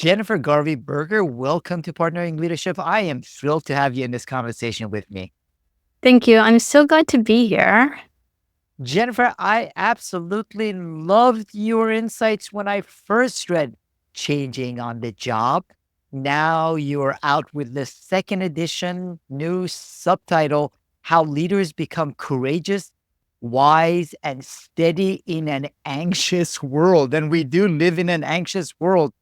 Jennifer Garvey Berger, welcome to Partnering Leadership. I am thrilled to have you in this conversation with me. Thank you. I'm so glad to be here. Jennifer, I absolutely loved your insights when I first read Changing on the Job. Now you're out with the second edition, new subtitle, How Leaders Become Courageous, Wise, and Steady in an Anxious World. And we do live in an anxious world.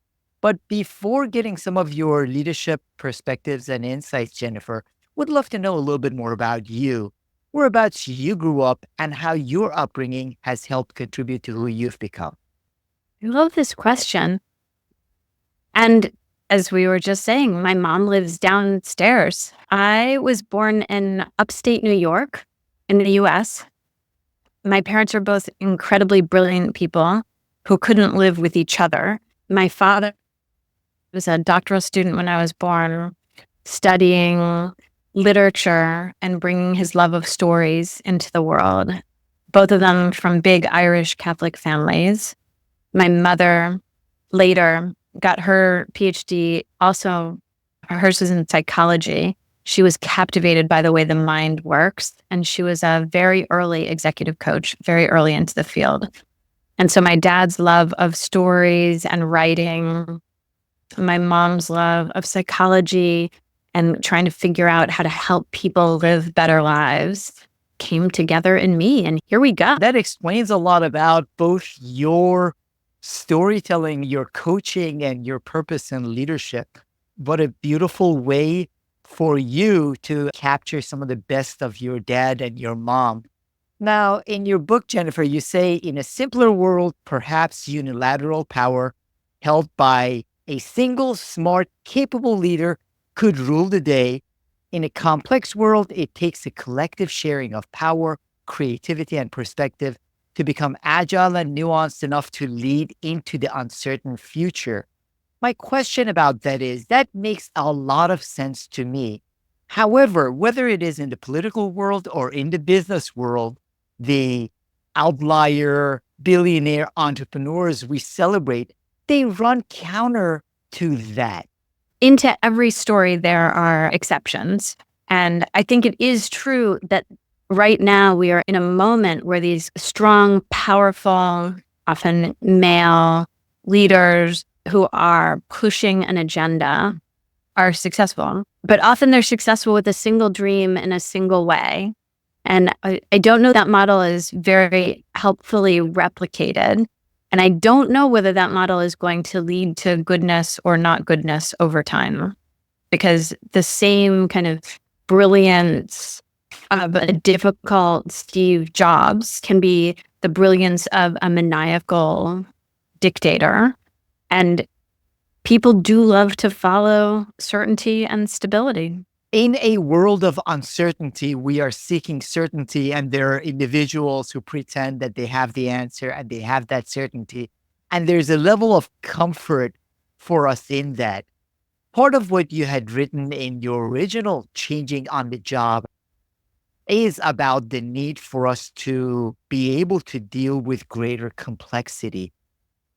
But before getting some of your leadership perspectives and insights, Jennifer, would love to know a little bit more about you, whereabouts you grew up, and how your upbringing has helped contribute to who you've become. I love this question. And as we were just saying, my mom lives downstairs. I was born in upstate New York in the US. My parents are both incredibly brilliant people who couldn't live with each other. My father was a doctoral student when I was born, studying literature and bringing his love of stories into the world. Both of them from big Irish Catholic families. My mother later got her PhD, also hers was in psychology. She was captivated by the way the mind works, and she was a very early executive coach, very early into the field. And so my dad's love of stories and writing, my mom's love of psychology and trying to figure out how to help people live better lives came together in me. And here we go. That explains a lot about both your storytelling, your coaching, and your purpose in leadership. What a beautiful way for you to capture some of the best of your dad and your mom. Now, in your book, Jennifer, you say, in a simpler world, perhaps unilateral power held by a single, smart, capable leader could rule the day. In a complex world, it takes a collective sharing of power, creativity, and perspective to become agile and nuanced enough to lead into the uncertain future. My question about that is, that makes a lot of sense to me. However, whether it is in the political world or in the business world, the outlier billionaire entrepreneurs we celebrate, they run counter to that. Into every story, there are exceptions. And I think it is true that right now we are in a moment where these strong, powerful, often male leaders who are pushing an agenda are successful. But often they're successful with a single dream in a single way. And I don't know that model is very helpfully replicated. And I don't know whether that model is going to lead to goodness or not goodness over time, because the same kind of brilliance of a difficult Steve Jobs can be the brilliance of a maniacal dictator. And people do love to follow certainty and stability. In a world of uncertainty, we are seeking certainty, and there are individuals who pretend that they have the answer and they have that certainty. And there's a level of comfort for us in that. Part of what you had written in your original Changing on the Job is about the need for us to be able to deal with greater complexity.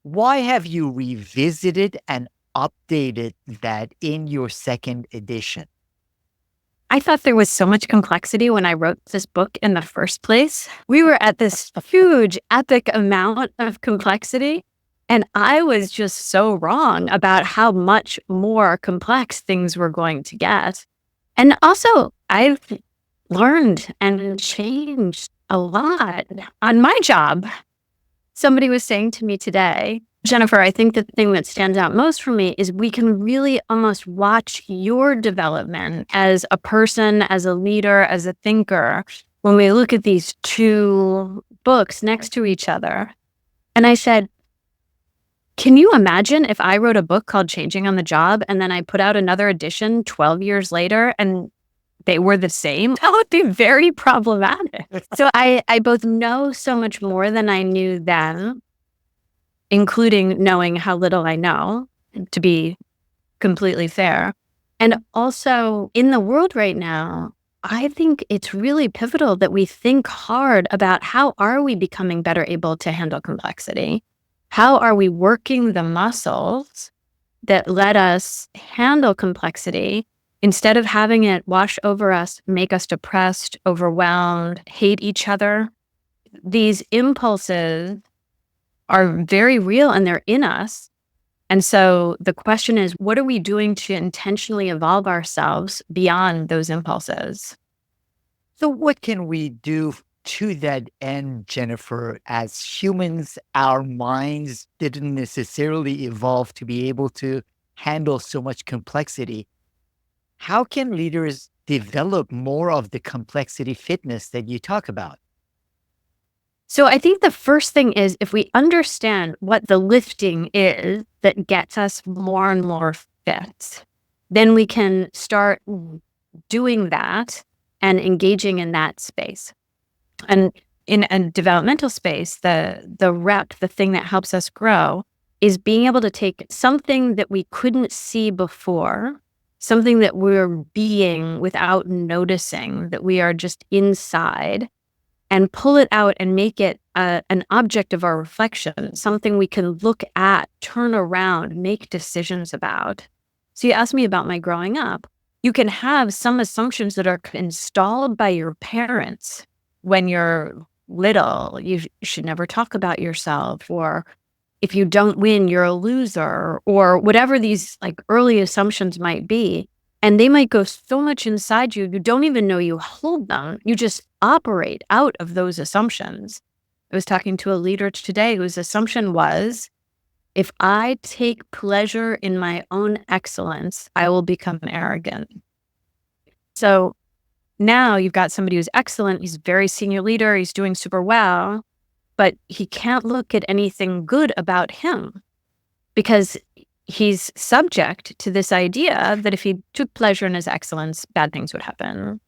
Why have you revisited and updated that in your second edition? I thought there was so much complexity when I wrote this book in the first place. We were at this huge, epic amount of complexity, and I was just so wrong about how much more complex things were going to get. And also, I've learned and changed a lot on my job. Somebody was saying to me today, Jennifer, I think the thing that stands out most for me is we can really almost watch your development as a person, as a leader, as a thinker, when we look at these two books next to each other. And I said, can you imagine if I wrote a book called Changing on the Job and then I put out another edition 12 years later and they were the same? That would be very problematic. So I both know so much more than I knew then, including knowing how little I know, to be completely fair. And also in the world right now, I think it's really pivotal that we think hard about how are we becoming better able to handle complexity? How are we working the muscles that let us handle complexity instead of having it wash over us, make us depressed, overwhelmed, hate each other. These impulses are very real and they're in us. And so the question is, what are we doing to intentionally evolve ourselves beyond those impulses? So, what can we do to that end, Jennifer? As humans, our minds didn't necessarily evolve to be able to handle so much complexity. How can leaders develop more of the complexity fitness that you talk about? So I think the first thing is if we understand what the lifting is that gets us more and more fit, then we can start doing that and engaging in that space. And in a developmental space, the rep, the thing that helps us grow, is being able to take something that we couldn't see before, something that we're being without noticing, that we are just inside, and pull it out and make it an object of our reflection, something we can look at, turn around, make decisions about. So you asked me about my growing up. You can have some assumptions that are installed by your parents when you're little. You should never talk about yourself, or if you don't win, you're a loser, or whatever these like early assumptions might be. And they might go so much inside you, you don't even know you hold them. You just operate out of those assumptions. I was talking to a leader today whose assumption was, if I take pleasure in my own excellence, I will become arrogant. So now you've got somebody who's excellent. He's a very senior leader. He's doing super well, but he can't look at anything good about him because he's subject to this idea that if he took pleasure in his excellence, bad things would happen.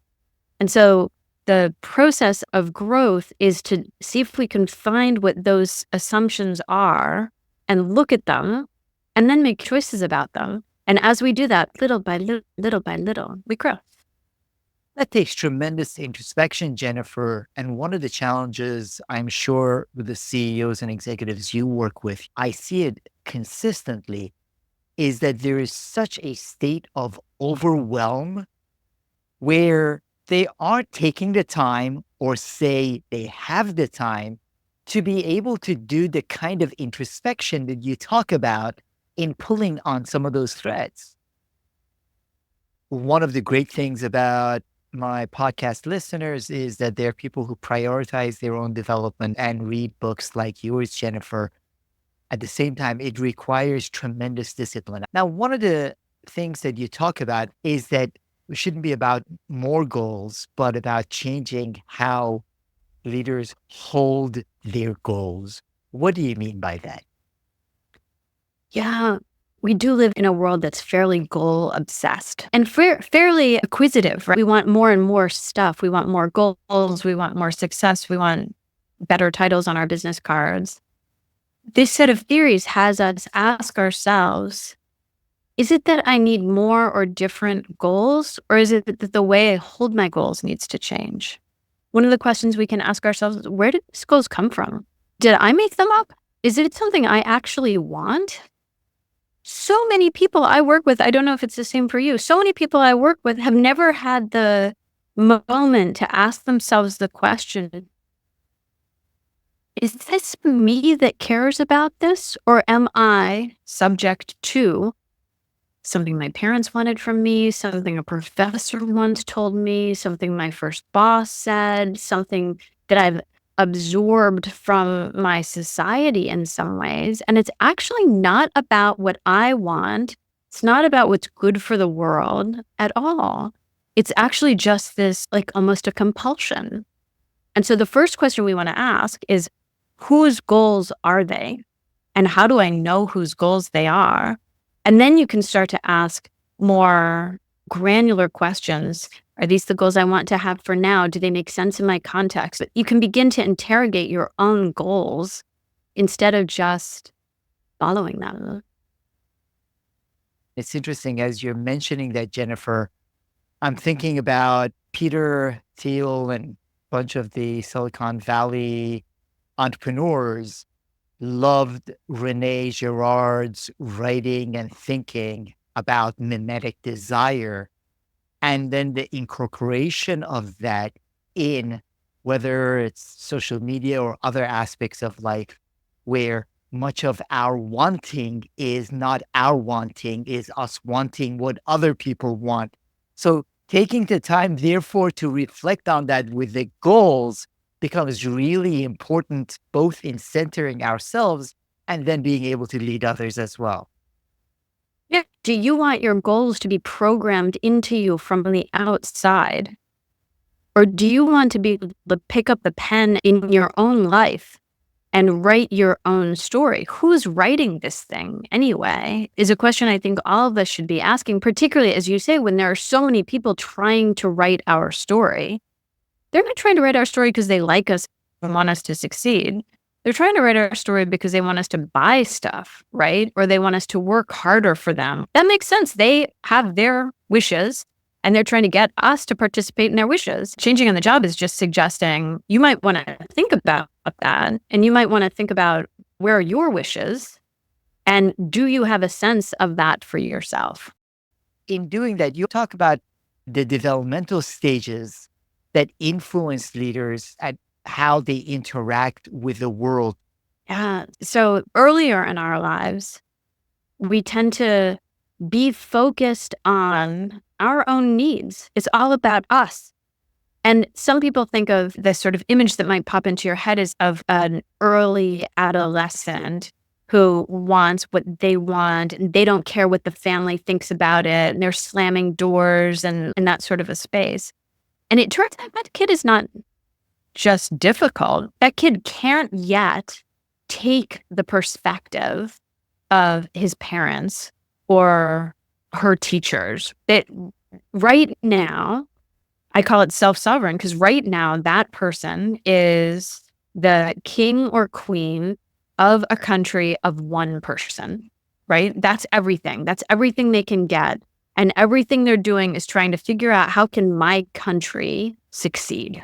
And so the process of growth is to see if we can find what those assumptions are and look at them and then make choices about them. And as we do that, little by little, we grow. That takes tremendous introspection, Jennifer. And one of the challenges, I'm sure, with the CEOs and executives you work with, I see it consistently, is that there is such a state of overwhelm where they aren't taking the time, or say they have the time, to be able to do the kind of introspection that you talk about in pulling on some of those threads. One of the great things about my podcast listeners is that they're people who prioritize their own development and read books like yours, Jennifer. At the same time, it requires tremendous discipline. Now, one of the things that you talk about is that it shouldn't be about more goals, but about changing how leaders hold their goals. What do you mean by that? Yeah, we do live in a world that's fairly goal obsessed and fairly acquisitive, right? We want more and more stuff. We want more goals. We want more success. We want better titles on our business cards. This set of theories has us ask ourselves, is it that I need more or different goals, or is it that the way I hold my goals needs to change? One of the questions we can ask ourselves is, where did these goals come from? Did I make them up? Is it something I actually want? So many people I work with, I don't know if it's the same for you, so many people I work with have never had the moment to ask themselves the question, is this me that cares about this, or am I subject to something my parents wanted from me, something a professor once told me, something my first boss said, something that I've absorbed from my society in some ways? And it's actually not about what I want. It's not about what's good for the world at all. It's actually just this, like, almost a compulsion. And so the first question we want to ask is, whose goals are they? And how do I know whose goals they are? And then you can start to ask more granular questions. Are these the goals I want to have for now? Do they make sense in my context? You can begin to interrogate your own goals instead of just following them. It's interesting as you're mentioning that, Jennifer, I'm thinking about Peter Thiel and a bunch of the Silicon Valley entrepreneurs loved Rene Girard's writing and thinking about mimetic desire, and then the incorporation of that in whether it's social media or other aspects of life, where much of our wanting is not our wanting, is us wanting what other people want. So taking the time, therefore, to reflect on that with the goals becomes really important, both in centering ourselves and then being able to lead others as well. Yeah. Do you want your goals to be programmed into you from the outside? Or do you want to be able to pick up the pen in your own life and write your own story? Who's writing this thing anyway? Is a question I think all of us should be asking, particularly as you say, when there are so many people trying to write our story. They're not trying to write our story because they like us and want us to succeed. They're trying to write our story because they want us to buy stuff, right? Or they want us to work harder for them. That makes sense. They have their wishes and they're trying to get us to participate in their wishes. Changing on the job is just suggesting you might want to think about that. And you might want to think about, where are your wishes? And do you have a sense of that for yourself? In doing that, you talk about the developmental stages that influence leaders and how they interact with the world. Yeah. So earlier in our lives, we tend to be focused on our own needs. It's all about us. And some people think of the sort of image that might pop into your head is of an early adolescent who wants what they want and they don't care what the family thinks about it. And they're slamming doors and in that sort of a space. And it turns out that kid is not just difficult. That kid can't yet take the perspective of his parents or her teachers. That right now, I call it self-sovereign because right now that person is the king or queen of a country of one person, right? That's everything. That's everything they can get. And everything they're doing is trying to figure out, how can my country succeed?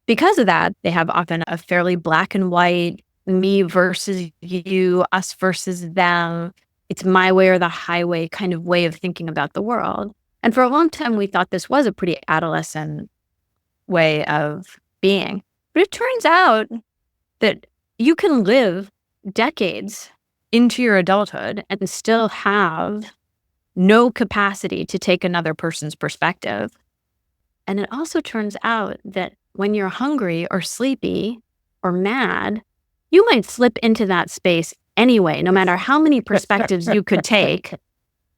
Because of that, they have often a fairly black and white, me versus you, us versus them. It's my way or the highway kind of way of thinking about the world. And for a long time, we thought this was a pretty adolescent way of being. But it turns out that you can live decades into your adulthood and still have no capacity to take another person's perspective. And it also turns out that when you're hungry or sleepy or mad, you might slip into that space anyway, no matter how many perspectives you could take.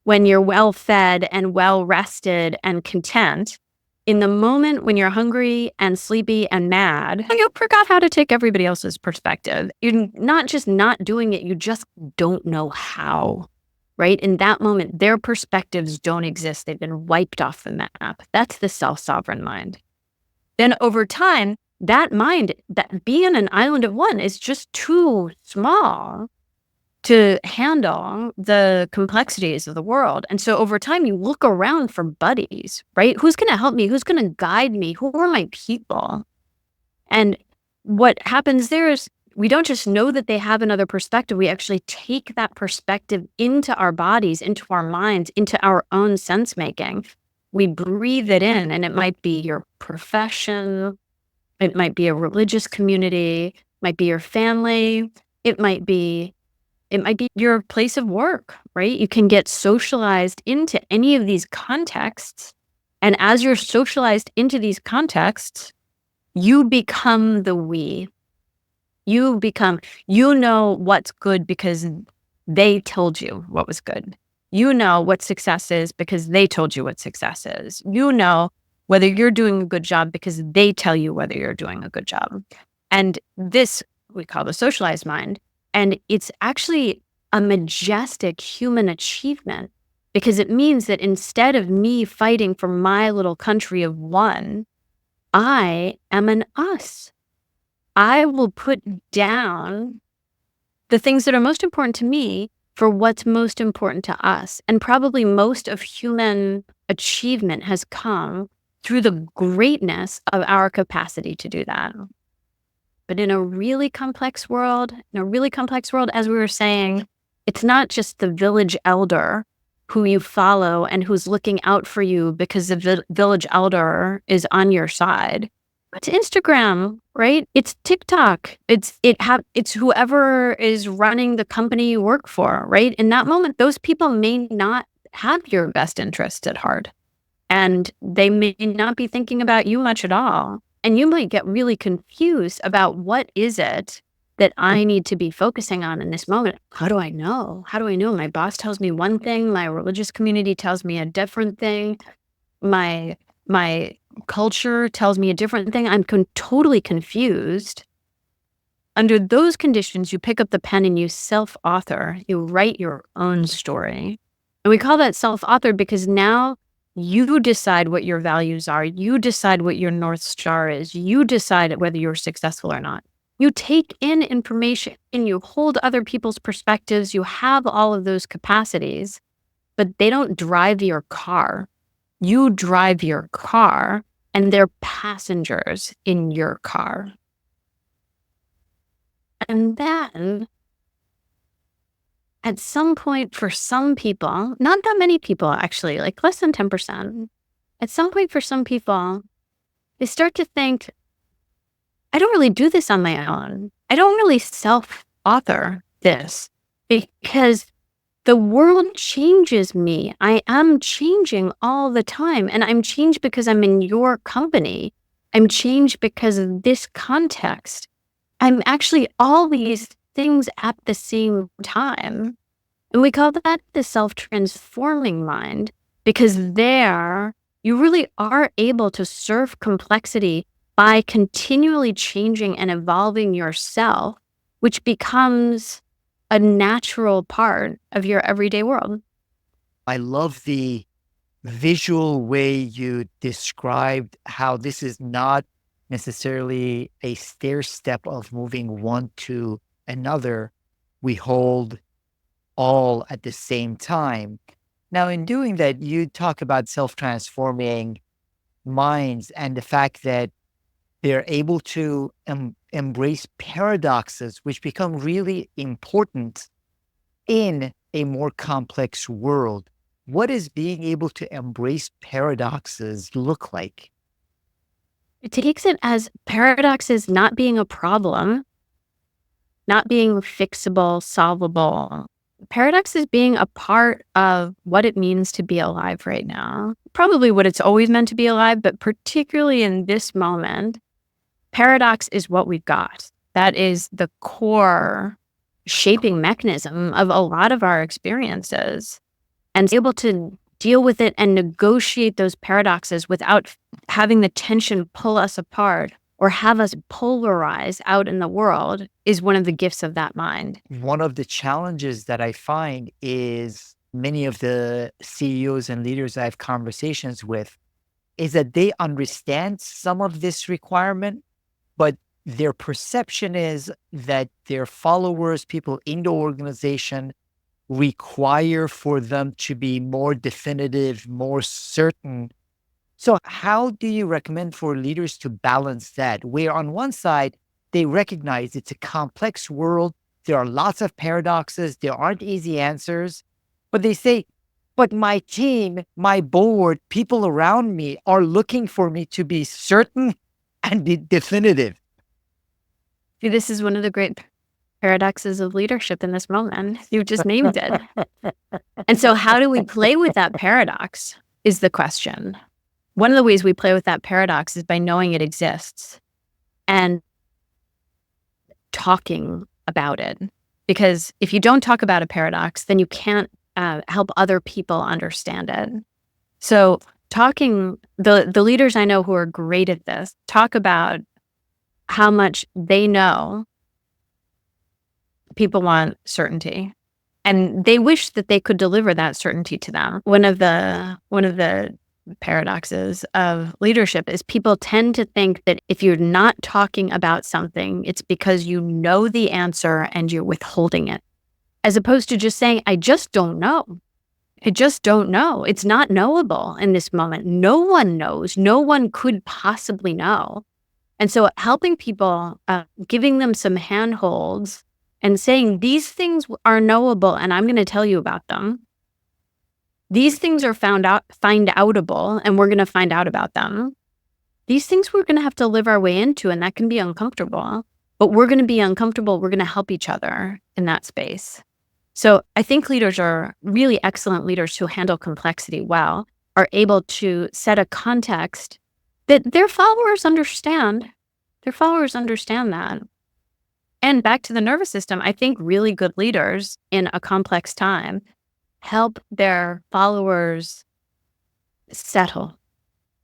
When you're well fed and well rested and content, in the moment when you're hungry and sleepy and mad, you forgot how to take everybody else's perspective. You're not just not doing it, you just don't know how. Right? In that moment, their perspectives don't exist. They've been wiped off the map. That's the self-sovereign mind. Then over time, that mind, that being an island of one, is just too small to handle the complexities of the world. And so over time, you look around for buddies, right? Who's going to help me? Who's going to guide me? Who are my people? And what happens there is, we don't just know that they have another perspective. We actually take that perspective into our bodies, into our minds, into our own sense making. We breathe it in, and it might be your profession. It might be a religious community, might be your family. It might be your place of work, right? You can get socialized into any of these contexts. And as you're socialized into these contexts, you become the we. You know what's good because they told you what was good. You know what success is because they told you what success is. You know whether you're doing a good job because they tell you whether you're doing a good job. And this we call the socialized mind. And it's actually a majestic human achievement because it means that instead of me fighting for my little country of one, I am an us. I will put down the things that are most important to me for what's most important to us. And probably most of human achievement has come through the greatness of our capacity to do that. But in a really complex world, as we were saying, it's not just the village elder who you follow and who's looking out for you because the village elder is on your side. It's Instagram, right? It's TikTok. It's whoever is running the company you work for, right? In that moment, those people may not have your best interests at heart, and they may not be thinking about you much at all. And you might get really confused about what is it that I need to be focusing on in this moment. How do I know? My boss tells me one thing, my religious community tells me a different thing, my culture tells me a different thing. I'm totally confused. Under those conditions, you pick up the pen and you self-author. You write your own story. And we call that self-author because now you decide what your values are. You decide what your North Star is. You decide whether you're successful or not. You take in information and you hold other people's perspectives. You have all of those capacities, but they don't drive your car. You drive your car and they're passengers in your car. And then at some point for some people, not that many people actually, like less than 10%, at some point for some people, they start to think, I don't really do this on my own. I don't really self-author this because the world changes me. I am changing all the time. And I'm changed because I'm in your company. I'm changed because of this context. I'm actually all these things at the same time. And we call that the self-transforming mind because there you really are able to serve complexity by continually changing and evolving yourself, which becomes a natural part of your everyday world. I love the visual way you described how this is not necessarily a stair step of moving one to another. We hold all at the same time. Now, in doing that, you talk about self-transforming minds and the fact that they're able to embrace paradoxes, which become really important in a more complex world. What does being able to embrace paradoxes look like? It takes it as paradoxes not being a problem, not being fixable, solvable. Paradoxes being a part of what it means to be alive right now. Probably what it's always meant to be alive, but particularly in this moment, paradox is what we've got. That is the core shaping mechanism of a lot of our experiences, and able to deal with it and negotiate those paradoxes without having the tension pull us apart or have us polarize out in the world is one of the gifts of that mind. One of the challenges that I find is many of the CEOs and leaders I have conversations with is that they understand some of this requirement, but their perception is that their followers, people in the organization, require for them to be more definitive, more certain. So how do you recommend for leaders to balance that? Where on one side, they recognize it's a complex world. There are lots of paradoxes. There aren't easy answers, but they say, but my team, my board, people around me are looking for me to be certain and be definitive. See, this is one of the great paradoxes of leadership in this moment. You've just named it. And so how do we play with that paradox is the question. One of the ways we play with that paradox is by knowing it exists and talking about it. Because if you don't talk about a paradox, then you can't help other people understand it. So talking, the leaders I know who are great at this, talk about how much they know people want certainty. And they wish that they could deliver that certainty to them. One of the paradoxes of leadership is people tend to think that if you're not talking about something, it's because you know the answer and you're withholding it, as opposed to just saying, I just don't know. I just don't know. It's not knowable in this moment. No one knows. No one could possibly know. And so helping people, giving them some handholds and saying, these things are knowable and I'm going to tell you about them. These things are find outable and we're going to find out about them. These things we're going to have to live our way into, and that can be uncomfortable, but we're going to be uncomfortable. We're going to help each other in that space. So I think leaders are really excellent leaders who handle complexity well, are able to set a context that their followers understand. Their followers understand that. And back to the nervous system, I think really good leaders in a complex time help their followers settle,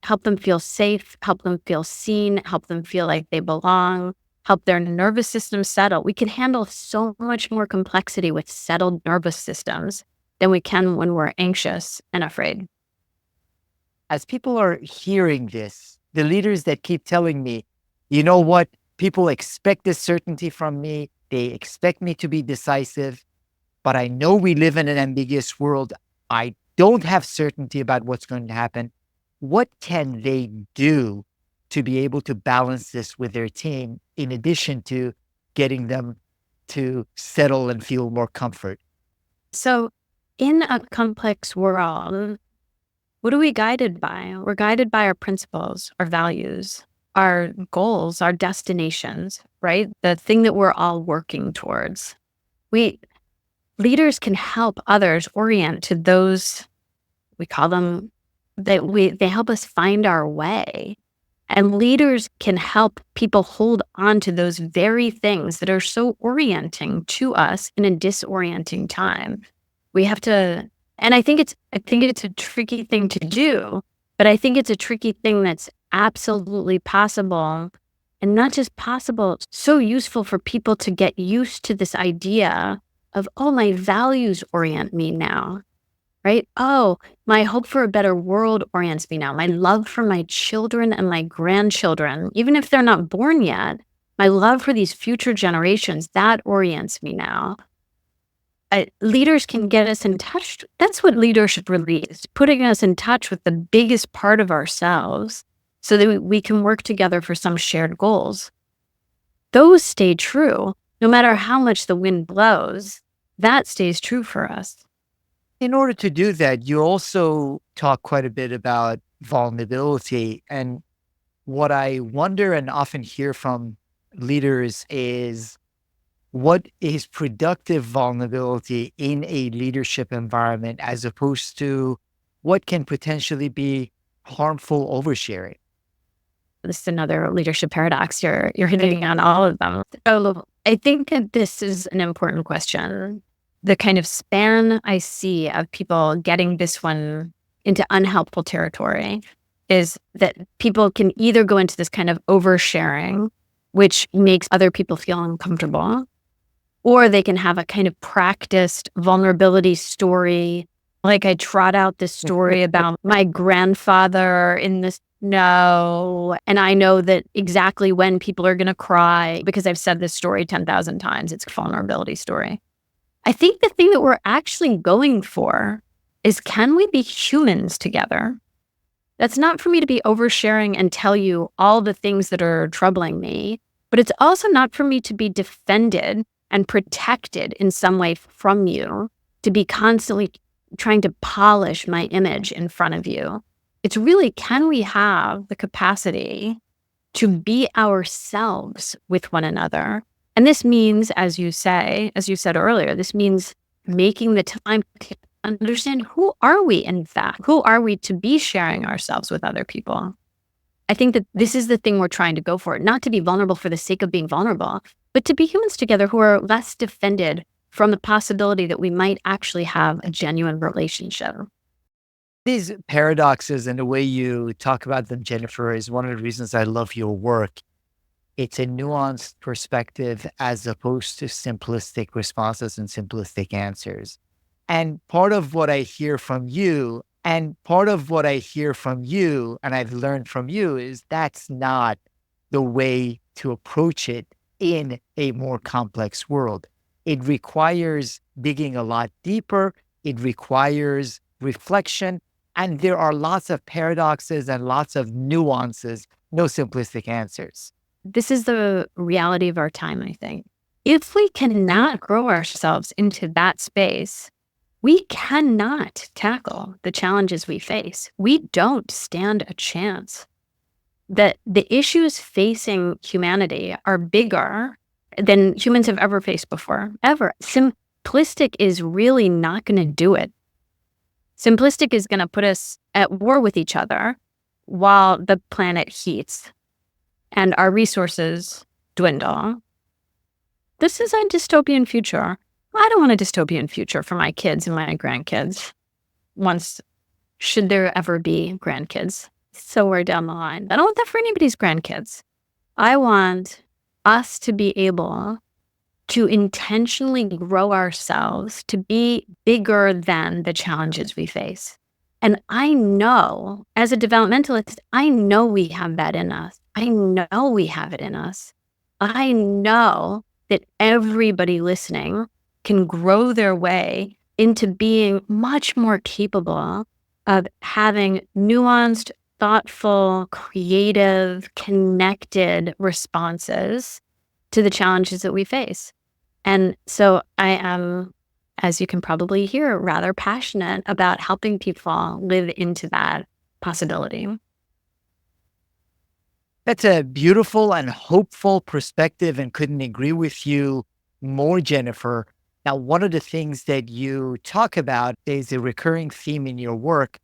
help them feel safe, help them feel seen, help them feel like they belong, help their nervous system settle. We can handle so much more complexity with settled nervous systems than we can when we're anxious and afraid. As people are hearing this, the leaders that keep telling me, you know what, people expect this certainty from me. They expect me to be decisive, but I know we live in an ambiguous world. I don't have certainty about what's going to happen. What can they do to be able to balance this with their team in addition to getting them to settle and feel more comfort? So in a complex world, what are we guided by? We're guided by our principles, our values, our goals, our destinations, right? The thing that we're all working towards. Leaders can help others orient to those, we call them, they help us find our way. And leaders can help people hold on to those very things that are so orienting to us in a disorienting time. We have to, and I think it's a tricky thing to do, but I think it's a tricky thing that's absolutely possible. And not just possible, it's so useful for people to get used to this idea of, oh, my values orient me now, right? Oh, my hope for a better world orients me now. My love for my children and my grandchildren, even if they're not born yet, my love for these future generations, that orients me now. Leaders can get us in touch. That's what leadership really is, putting us in touch with the biggest part of ourselves so that we can work together for some shared goals. Those stay true. No matter how much the wind blows, that stays true for us. In order to do that, you also talk quite a bit about vulnerability. And what I wonder and often hear from leaders is, what is productive vulnerability in a leadership environment as opposed to what can potentially be harmful oversharing? This is another leadership paradox. You're hitting on all of them. So I think that this is an important question. The kind of span I see of people getting this one into unhelpful territory is that people can either go into this kind of oversharing, which makes other people feel uncomfortable, or they can have a kind of practiced vulnerability story. Like I trot out this story about my grandfather in this, no, and I know that exactly when people are going to cry because I've said this story 10,000 times. It's a vulnerability story. I think the thing that we're actually going for is, can we be humans together? That's not for me to be oversharing and tell you all the things that are troubling me, but it's also not for me to be defended and protected in some way from you, to be constantly trying to polish my image in front of you. It's really, can we have the capacity to be ourselves with one another? And this means, as you said earlier, this means making the time to understand, who are we in fact? Who are we to be sharing ourselves with other people? I think that this is the thing we're trying to go for, not to be vulnerable for the sake of being vulnerable, but to be humans together who are less defended from the possibility that we might actually have a genuine relationship. These paradoxes and the way you talk about them, Jennifer, is one of the reasons I love your work. It's a nuanced perspective as opposed to simplistic responses and simplistic answers. And part of what I hear from you, and I've learned from you, is that's not the way to approach it in a more complex world. It requires digging a lot deeper. It requires reflection. And there are lots of paradoxes and lots of nuances, no simplistic answers. this is the reality of our time, I think. If we cannot grow ourselves into that space, we cannot tackle the challenges we face. We don't stand a chance. That the issues facing humanity are bigger than humans have ever faced before, ever. Simplistic is really not going to do it. Simplistic is going to put us at war with each other while the planet heats and our resources dwindle. This is a dystopian future. I don't want a dystopian future for my kids and my grandkids. Once, should there ever be grandkids somewhere down the line. I don't want that for anybody's grandkids. I want us to be able to intentionally grow ourselves to be bigger than the challenges we face. And I know, as a developmentalist, I know we have that in us. I know we have it in us. I know that everybody listening can grow their way into being much more capable of having nuanced, thoughtful, creative, connected responses to the challenges that we face. And so I am, as you can probably hear, rather passionate about helping people live into that possibility. That's a beautiful and hopeful perspective, and couldn't agree with you more, Jennifer. Now, one of the things that you talk about is a recurring theme in your work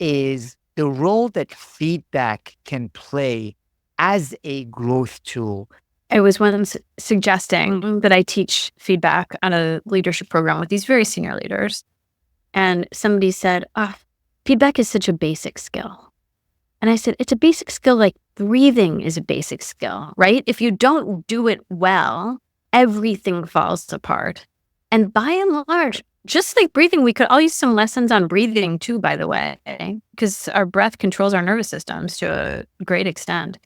is the role that feedback can play as a growth tool. I was once suggesting that I teach feedback on a leadership program with these very senior leaders. And somebody said, feedback is such a basic skill. And I said, it's a basic skill like breathing is a basic skill, right? If you don't do it well, everything falls apart. And by and large, just like breathing, we could all use some lessons on breathing too, by the way, because our breath controls our nervous systems to a great extent.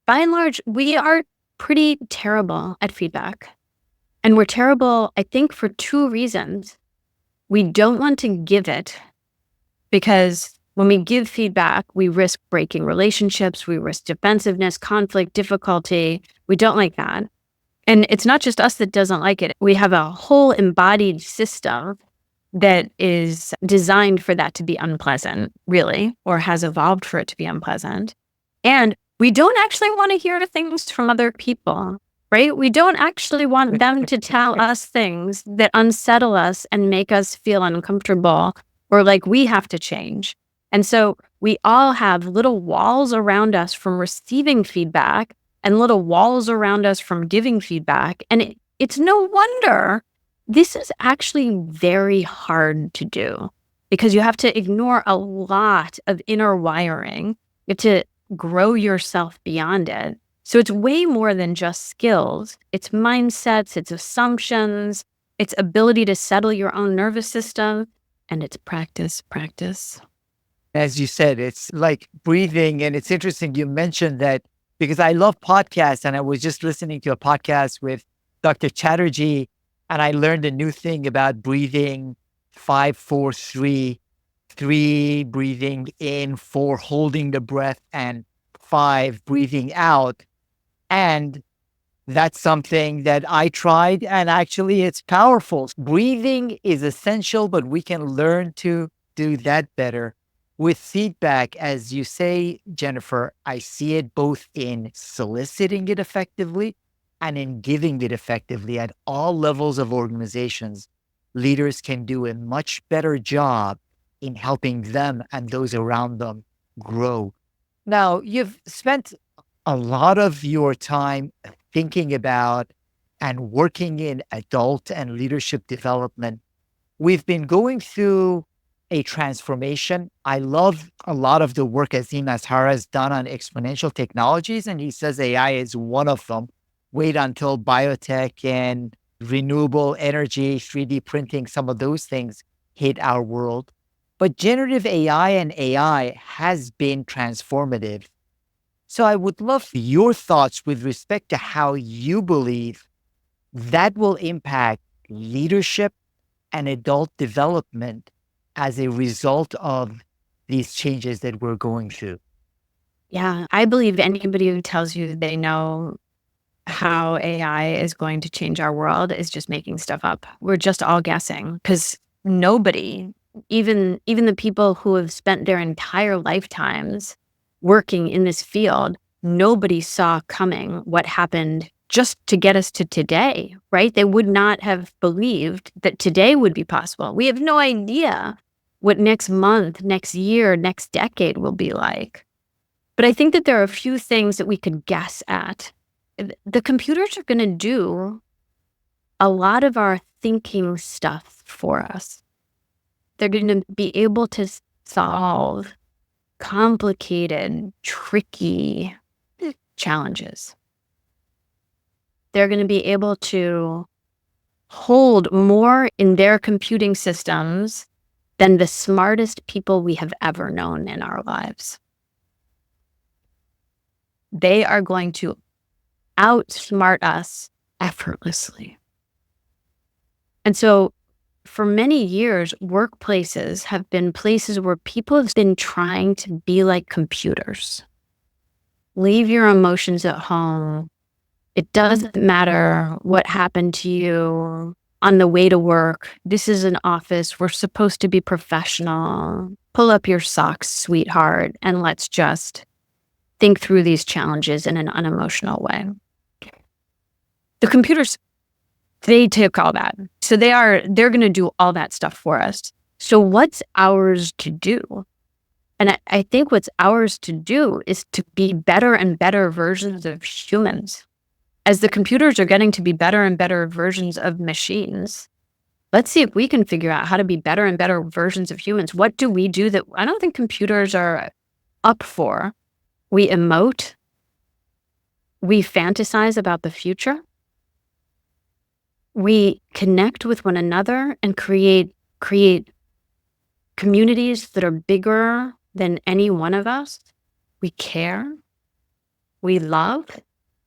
By and large, we are pretty terrible at feedback. And we're terrible, I think, for two reasons. We don't want to give it because when we give feedback, we risk breaking relationships, we risk defensiveness, conflict, difficulty. We don't like that. And it's not just us that doesn't like it. We have a whole embodied system that is designed for that to be unpleasant, really, or has evolved for it to be unpleasant. And we don't actually want to hear things from other people, right? We don't actually want them to tell us things that unsettle us and make us feel uncomfortable or like we have to change. And so we all have little walls around us from receiving feedback and little walls around us from giving feedback. And it's no wonder this is actually very hard to do because you have to ignore a lot of inner wiring. You have to grow yourself beyond it. So it's way more than just skills. It's mindsets, it's assumptions, it's ability to settle your own nervous system, and it's practice. As you said, it's like breathing. And it's interesting you mentioned that because I love podcasts, and I was just listening to a podcast with Dr. Chatterjee, and I learned a new thing about breathing 5, 4, 3, 3 breathing in, 4 holding the breath, and 5 breathing out. And that's something that I tried, and actually it's powerful. Breathing is essential, but we can learn to do that better. With feedback, as you say, Jennifer, I see it both in soliciting it effectively and in giving it effectively at all levels of organizations. Leaders can do a much better job in helping them and those around them grow. Now, you've spent a lot of your time thinking about and working in adult and leadership development. We've been going through a transformation. I love a lot of the work Azim Azhar has done on exponential technologies, and he says AI is one of them. Wait until biotech and renewable energy, 3D printing, some of those things hit our world. But generative AI and AI has been transformative. So I would love your thoughts with respect to how you believe that will impact leadership and adult development as a result of these changes that we're going through. Yeah, I believe anybody who tells you they know how AI is going to change our world is just making stuff up. We're just all guessing because nobody, even the people who have spent their entire lifetimes working in this field, nobody saw coming what happened just to get us to today, right? They would not have believed that today would be possible. We have no idea what next month, next year, next decade will be like. But I think that there are a few things that we could guess at. The computers are going to do a lot of our thinking stuff for us. They're going to be able to solve complicated, tricky challenges. They're going to be able to hold more in their computing systems than the smartest people we have ever known in our lives. They are going to outsmart us effortlessly. And so for many years, workplaces have been places where people have been trying to be like computers. Leave your emotions at home. It doesn't matter what happened to you on the way to work. This is an office. We're supposed to be professional. Pull up your socks, sweetheart, and let's just think through these challenges in an unemotional way. The computers, they took all that. So they're going to do all that stuff for us. So what's ours to do? And I think what's ours to do is to be better and better versions of humans. As the computers are getting to be better and better versions of machines, let's see if we can figure out how to be better and better versions of humans. What do we do that I don't think computers are up for? We emote. We fantasize about the future. We connect with one another and create communities that are bigger than any one of us. We care. We love.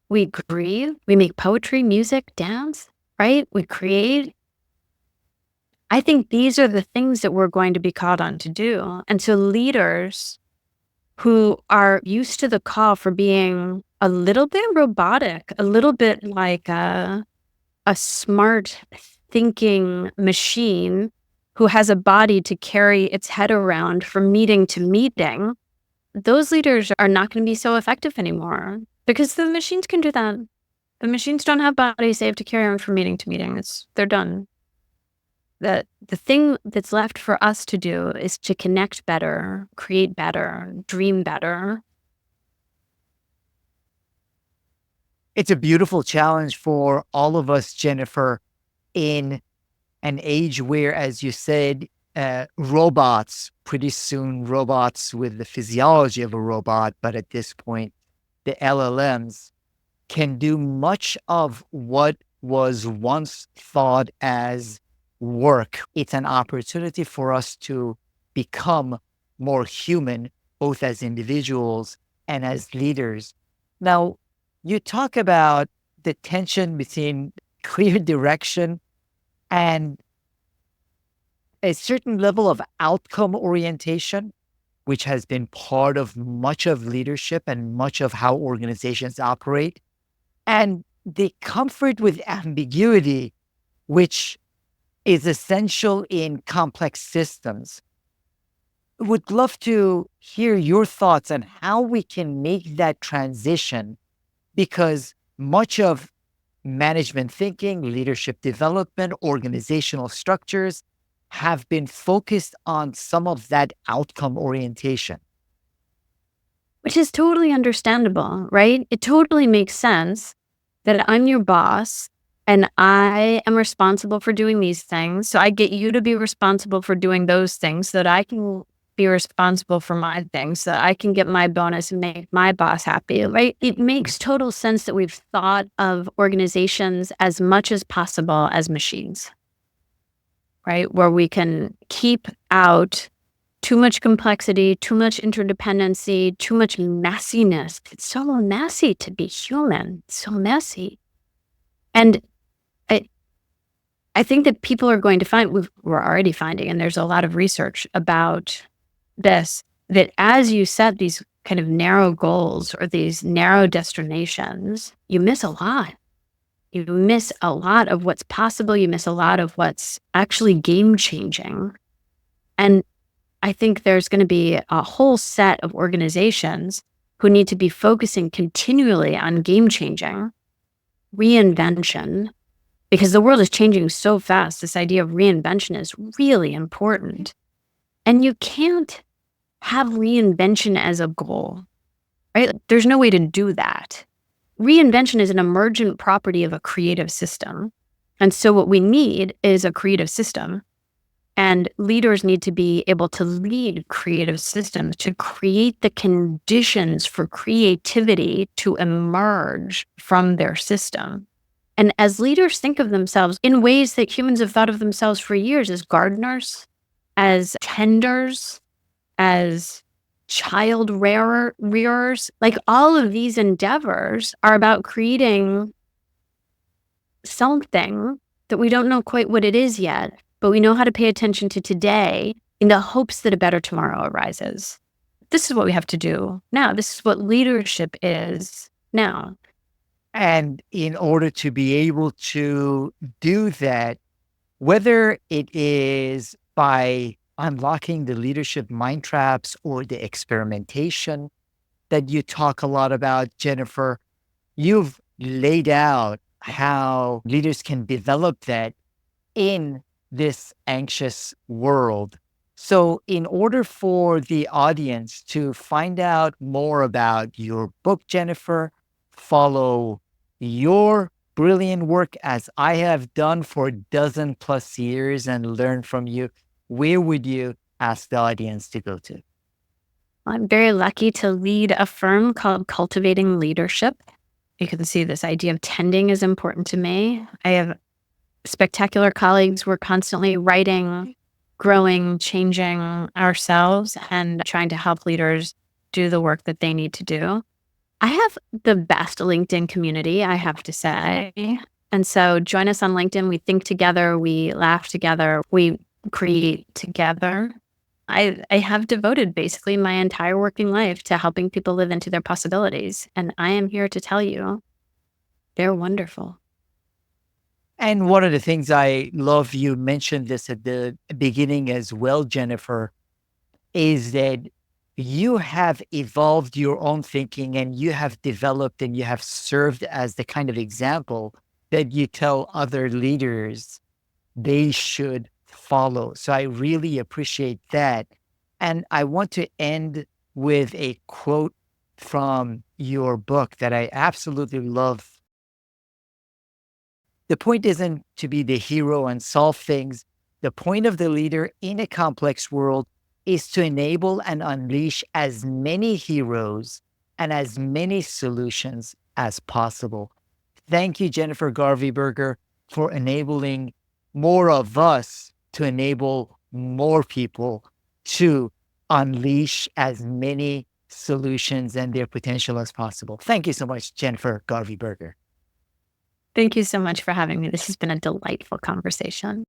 We grieve. We make poetry, music, dance, right? We create. I think these are the things that we're going to be called on to do. And so leaders who are used to the call for being a little bit robotic, a little bit like a smart thinking machine who has a body to carry its head around from meeting to meeting, those leaders are not going to be so effective anymore because the machines can do that. The machines don't have bodies they have to carry on from meeting to meeting. They're done. The thing that's left for us to do is to connect better, create better, dream better. It's a beautiful challenge for all of us, Jennifer, in an age where, as you said, robots, pretty soon robots with the physiology of a robot, but at this point, the LLMs can do much of what was once thought as work. It's an opportunity for us to become more human, both as individuals and as leaders. Now, you talk about the tension between clear direction and a certain level of outcome orientation, which has been part of much of leadership and much of how organizations operate, and the comfort with ambiguity, which is essential in complex systems. Would love to hear your thoughts on how we can make that transition, because much of management thinking, leadership development, organizational structures have been focused on some of that outcome orientation. Which is totally understandable, right? It totally makes sense that I'm your boss and I am responsible for doing these things. So I get you to be responsible for doing those things so that I can be responsible for my things, so that I can get my bonus and make my boss happy, right? It makes total sense that we've thought of organizations as much as possible as machines, right? Where we can keep out too much complexity, too much interdependency, too much messiness. It's so messy to be human. It's so messy. And I think that people are going to find, we're already finding, and there's a lot of research about this, that as you set these kind of narrow goals or these narrow destinations, you miss a lot. You miss a lot of what's possible. You miss a lot of what's actually game changing. And I think there's going to be a whole set of organizations who need to be focusing continually on game changing, reinvention, because the world is changing so fast. This idea of reinvention is really important. And you can't have reinvention as a goal, right? There's no way to do that. Reinvention is an emergent property of a creative system. And so what we need is a creative system. And leaders need to be able to lead creative systems to create the conditions for creativity to emerge from their system. And as leaders think of themselves in ways that humans have thought of themselves for years as gardeners, as tenders, as child rearers, like all of these endeavors are about creating something that we don't know quite what it is yet, but we know how to pay attention to today in the hopes that a better tomorrow arises. This is what we have to do now. This is what leadership is now. And in order to be able to do that, whether it is by unlocking the leadership mind traps or the experimentation that you talk a lot about, Jennifer, you've laid out how leaders can develop that in this anxious world. So, in order for the audience to find out more about your book, Jennifer, follow your brilliant work as I have done for a dozen plus years and learn from you, where would you ask the audience to go to? I'm very lucky to lead a firm called Cultivating Leadership. You can see this idea of tending is important to me. I have spectacular colleagues. We're constantly writing, growing, changing ourselves, and trying to help leaders do the work that they need to do. I have the best LinkedIn community, I have to say. And so join us on LinkedIn. We think together, we laugh together, we create together. I have devoted basically my entire working life to helping people live into their possibilities. And I am here to tell you, they're wonderful. And one of the things I love, you mentioned this at the beginning as well, Jennifer, is that you have evolved your own thinking and you have developed and you have served as the kind of example that you tell other leaders they should follow. So I really appreciate that. And I want to end with a quote from your book that I absolutely love. The point isn't to be the hero and solve things. The point of the leader in a complex world is to enable and unleash as many heroes and as many solutions as possible. Thank you, Jennifer Garvey Berger, for enabling more of us to enable more people to unleash as many solutions and their potential as possible. Thank you so much, Jennifer Garvey Berger. Thank you so much for having me. This has been a delightful conversation.